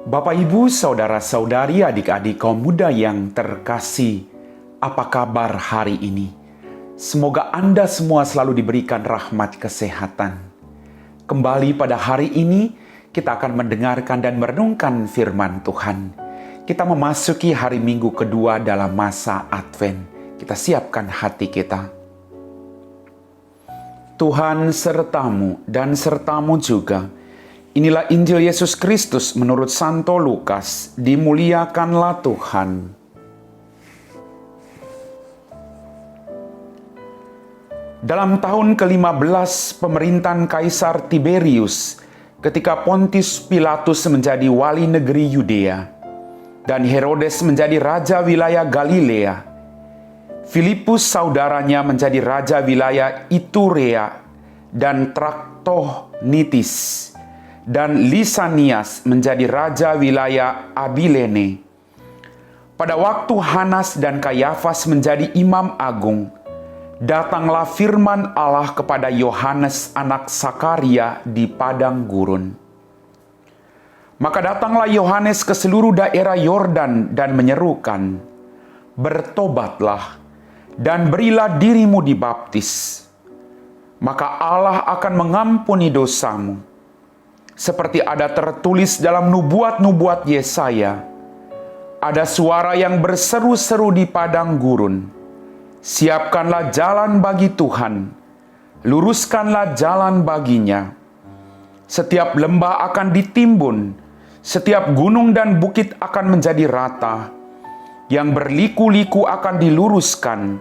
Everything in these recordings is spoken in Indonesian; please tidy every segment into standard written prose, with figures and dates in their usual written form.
Bapak, Ibu, Saudara-saudari, adik-adik kaum muda yang terkasih, apa kabar hari ini? Semoga Anda semua selalu diberikan rahmat kesehatan. Kembali pada hari ini, kita akan mendengarkan dan merenungkan firman Tuhan. Kita memasuki hari Minggu kedua dalam masa Advent. Kita siapkan hati kita. Tuhan sertamu dan sertamu juga. Inilah Injil Yesus Kristus menurut Santo Lukas. Dimuliakanlah Tuhan. Dalam tahun ke-15 pemerintahan Kaisar Tiberius, ketika Pontius Pilatus menjadi wali negeri Yudea, dan Herodes menjadi raja wilayah Galilea, Filipus saudaranya menjadi raja wilayah Iturea dan Traktonitis, dan Lisanias menjadi raja wilayah Abilene. Pada waktu Hanas dan Kayafas menjadi imam agung, datanglah firman Allah kepada Yohanes anak Sakaria di padang gurun. Maka datanglah Yohanes ke seluruh daerah Yordan dan menyerukan, "Bertobatlah dan berilah dirimu dibaptis, maka Allah akan mengampuni dosamu." Seperti ada tertulis dalam nubuat-nubuat Yesaya, ada suara yang berseru-seru di padang gurun, "Siapkanlah jalan bagi Tuhan, luruskanlah jalan baginya. Setiap lembah akan ditimbun, setiap gunung dan bukit akan menjadi rata, yang berliku-liku akan diluruskan,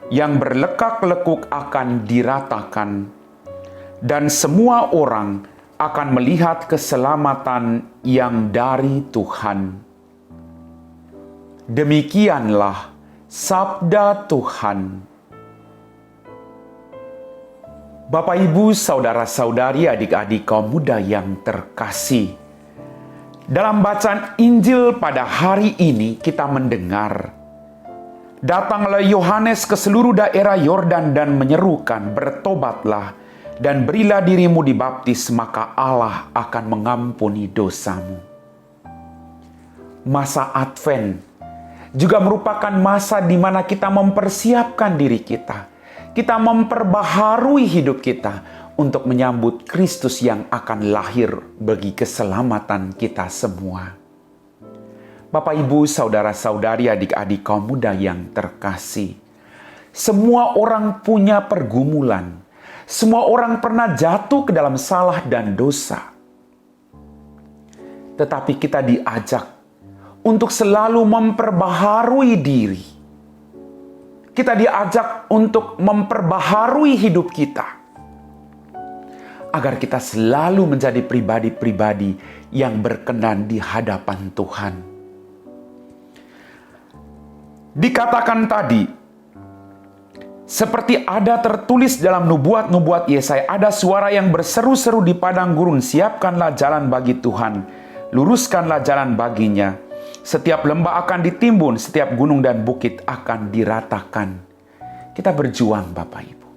yang berlekak-lekuk akan diratakan, dan semua orang akan melihat keselamatan yang dari Tuhan." Demikianlah sabda Tuhan. Bapak, Ibu, saudara-saudari, adik-adik kaum muda yang terkasih, dalam bacaan Injil pada hari ini kita mendengar, datanglah Yohanes ke seluruh daerah Yordan dan menyerukan, "Bertobatlah dan berilah dirimu dibaptis, maka Allah akan mengampuni dosamu." Masa Advent juga merupakan masa di mana kita mempersiapkan diri kita. Kita memperbaharui hidup kita untuk menyambut Kristus yang akan lahir bagi keselamatan kita semua. Bapak, Ibu, saudara-saudari, adik-adik kaum muda yang terkasih, semua orang punya pergumulan. Semua orang pernah jatuh ke dalam salah dan dosa. Tetapi kita diajak untuk selalu memperbaharui diri. Kita diajak untuk memperbaharui hidup kita, agar kita selalu menjadi pribadi-pribadi yang berkenan di hadapan Tuhan. Dikatakan tadi, seperti ada tertulis dalam nubuat-nubuat Yesaya, ada suara yang berseru-seru di padang gurun, "Siapkanlah jalan bagi Tuhan, luruskanlah jalan baginya. Setiap lembah akan ditimbun, setiap gunung dan bukit akan diratakan." Kita berjuang, Bapak Ibu.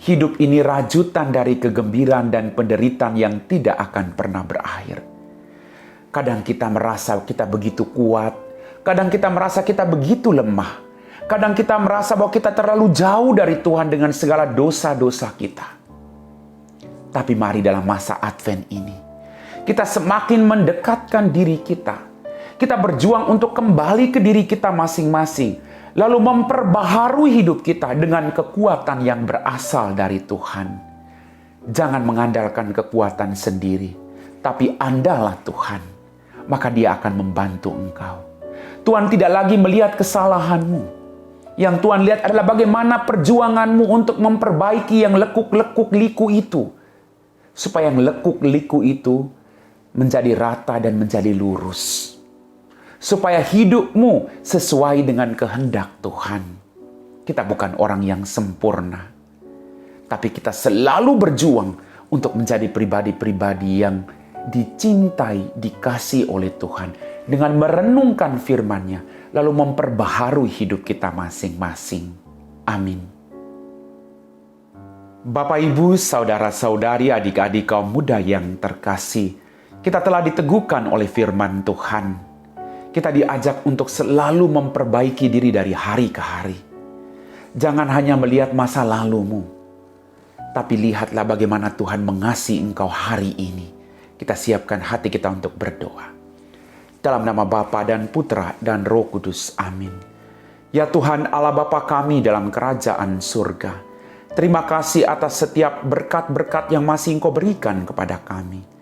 Hidup ini rajutan dari kegembiraan dan penderitaan yang tidak akan pernah berakhir. Kadang kita merasa kita begitu kuat, kadang kita merasa kita begitu lemah. Kadang kita merasa bahwa kita terlalu jauh dari Tuhan dengan segala dosa-dosa kita. Tapi mari dalam masa Advent ini, kita semakin mendekatkan diri kita. Kita berjuang untuk kembali ke diri kita masing-masing. Lalu memperbaharui hidup kita dengan kekuatan yang berasal dari Tuhan. Jangan mengandalkan kekuatan sendiri, tapi andalah Tuhan. Maka Dia akan membantu engkau. Tuhan tidak lagi melihat kesalahanmu. Yang Tuhan lihat adalah bagaimana perjuanganmu untuk memperbaiki yang lekuk-lekuk liku itu. Supaya yang lekuk-liku itu menjadi rata dan menjadi lurus. Supaya hidupmu sesuai dengan kehendak Tuhan. Kita bukan orang yang sempurna. Tapi kita selalu berjuang untuk menjadi pribadi-pribadi yang dicintai, dikasihi oleh Tuhan. Dengan merenungkan firman-Nya. Lalu memperbaharui hidup kita masing-masing. Amin. Bapak, Ibu, saudara-saudari, adik-adik kaum muda yang terkasih, Kita telah diteguhkan oleh firman Tuhan. Kita diajak untuk selalu memperbaiki diri dari hari ke hari. Jangan hanya melihat masa lalumu, tapi lihatlah bagaimana Tuhan mengasihi engkau hari ini. Kita siapkan hati kita untuk berdoa. Dalam nama Bapa dan Putra dan Roh Kudus. Amin. Ya Tuhan Allah Bapa kami dalam kerajaan surga, terima kasih atas setiap berkat-berkat yang masih Engkau berikan kepada kami.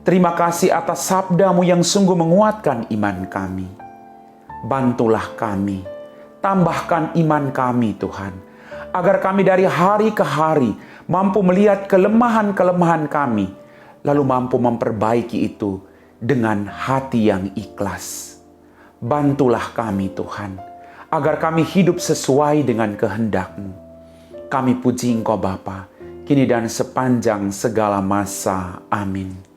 Terima kasih atas sabda-Mu yang sungguh menguatkan iman kami. Bantulah kami, tambahkan iman kami Tuhan, agar kami dari hari ke hari mampu melihat kelemahan-kelemahan kami, lalu mampu memperbaiki itu dengan hati yang ikhlas. Bantulah kami Tuhan, agar kami hidup sesuai dengan kehendak-Mu. Kami puji Engkau Bapa, kini dan sepanjang segala masa. Amin.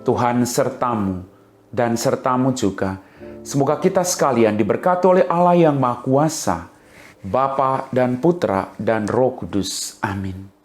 Tuhan sertamu dan sertamu juga. Semoga kita sekalian diberkati oleh Allah yang Maha Kuasa, Bapa dan Putra dan Roh Kudus. Amin.